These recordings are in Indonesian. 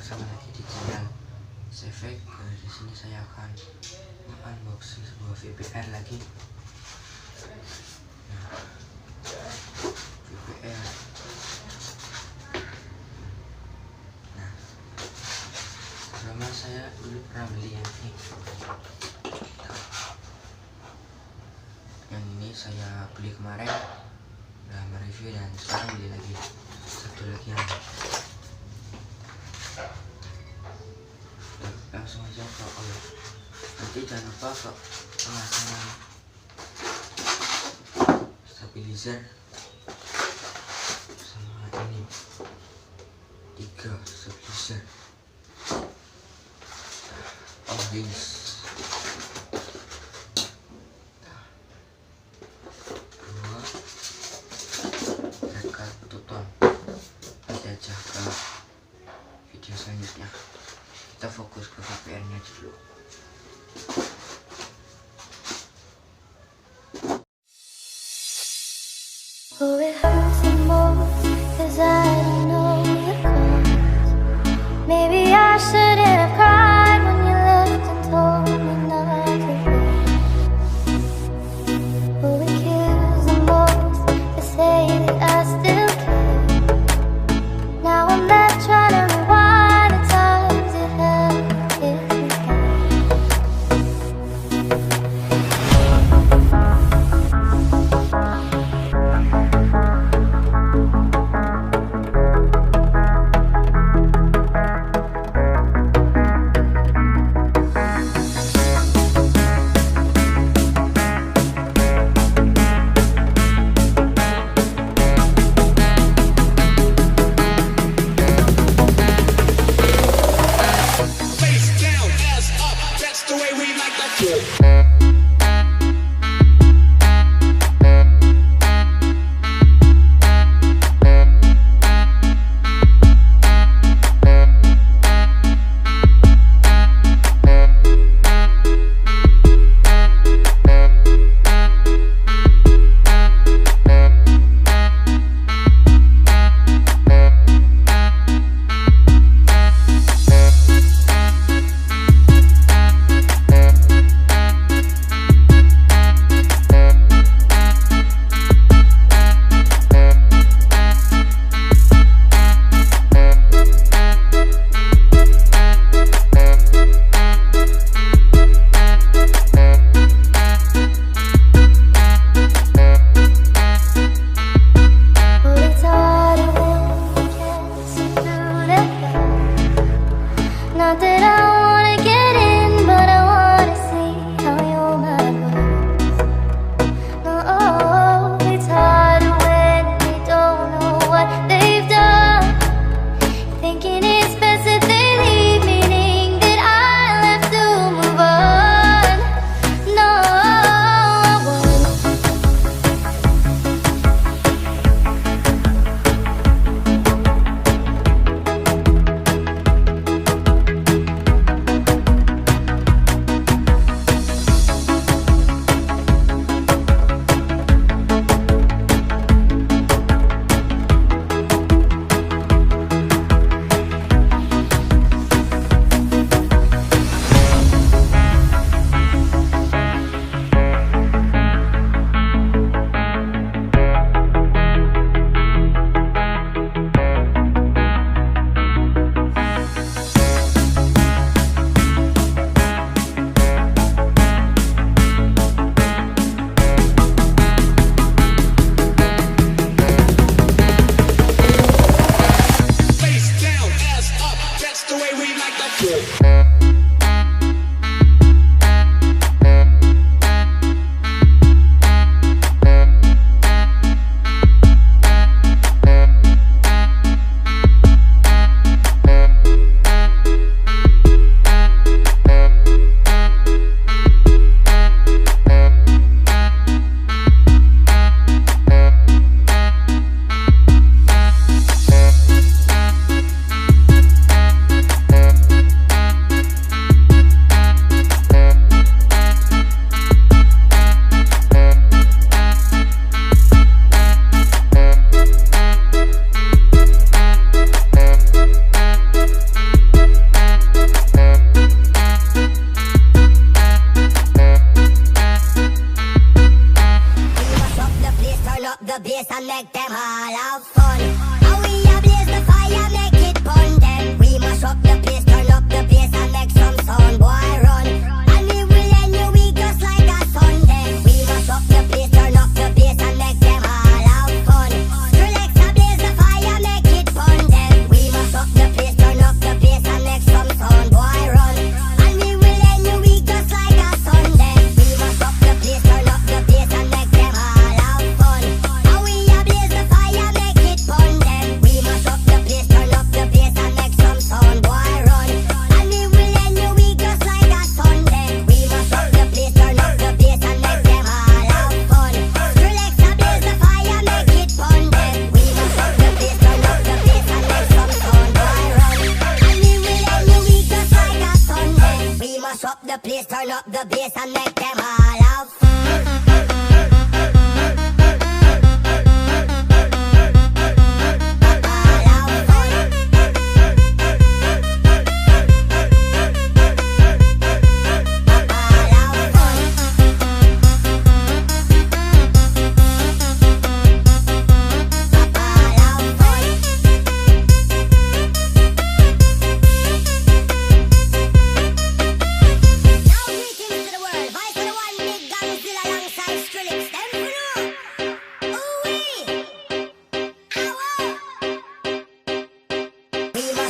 bersama lagi di channel Sefek. Di sini saya akan unboxing sebuah VPR lagi. Nah, VPR. Nah, pertama saya dulu pernah beli yang ini. Yang ini saya beli kemarin, udah mereview dan sekarang beli lagi satu lagi yang langsung aja ke nanti jangan lupa ke pemasangan stabilizer sama ini 3 stabilizer orange, 2 rekat tuton. Nanti aja ke video selanjutnya. Kita fokus ke VPR nya dulu. Oh, it hurts the most, 'cause I don't know the cause. Maybe I shouldn't have cried when you left and told me not to wait. Oh, it kills the most to say that I still care. Now I'm left trying to rewind the times it happened if we can. bass and make them all have fun. How we a blaze the fire, make it burn them. We mash up the place, turn up the bass and make some sound, boy run. And we will end your week just like a Sunday. We mash up the place, turn up the bass and make them all have fun. Relax a blaze the fire, make it burn them. We mash up the place, turn up the bass and make some sound, boy run. And we will end your week just like a Sunday. We mash up the place, turn up the bass and make them all have fun. How we a blaze the fire, make it burn them. We mash up the place, turn up the bass and make some sound, boy run. And we will end your week just like a Sunday. We mash up the place, turn up the bass and make them all have fun. Relax a blaze the fire, make it burn them. We mash up the place, turn up the bass and make some sound, boy run. And we will end your week just like a Sunday. We mash up the place, turn up the bass and make them all have fun.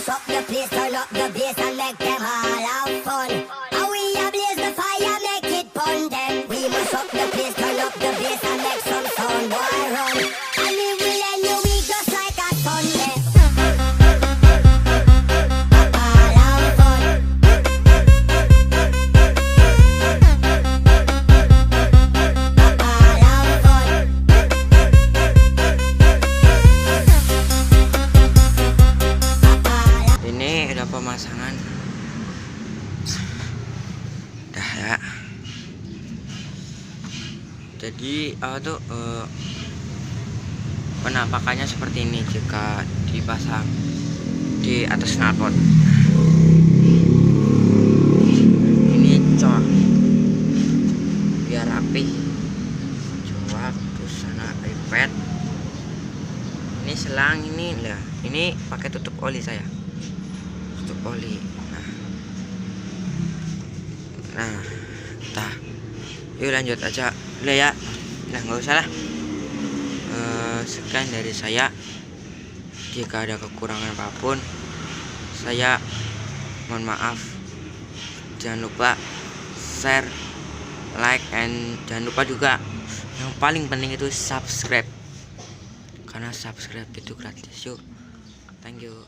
Up the place, turn up the bass and make them all have fun. How we a blaze the fire, make it burn them. We mash up the place, turn up the bass and make some sound, boy run. And we will end your week just like a Sunday. All have fun. All have fun. Ini udah pemasangan. Dah ya. Jadi penampakannya seperti ini jika dipasang di atas knalpot. Ini cok biar rapi. Coba terus sana iPad. Ini selang ini lah. Ini pakai tutup oli saya. Oli. Nah, yuk lanjut aja udah ya. Nah, nggak usah lah. Sekian dari saya. Jika ada kekurangan apapun, saya mohon maaf. Jangan lupa share, like, and jangan lupa juga yang paling penting itu subscribe, karena subscribe itu gratis. Yuk, thank you.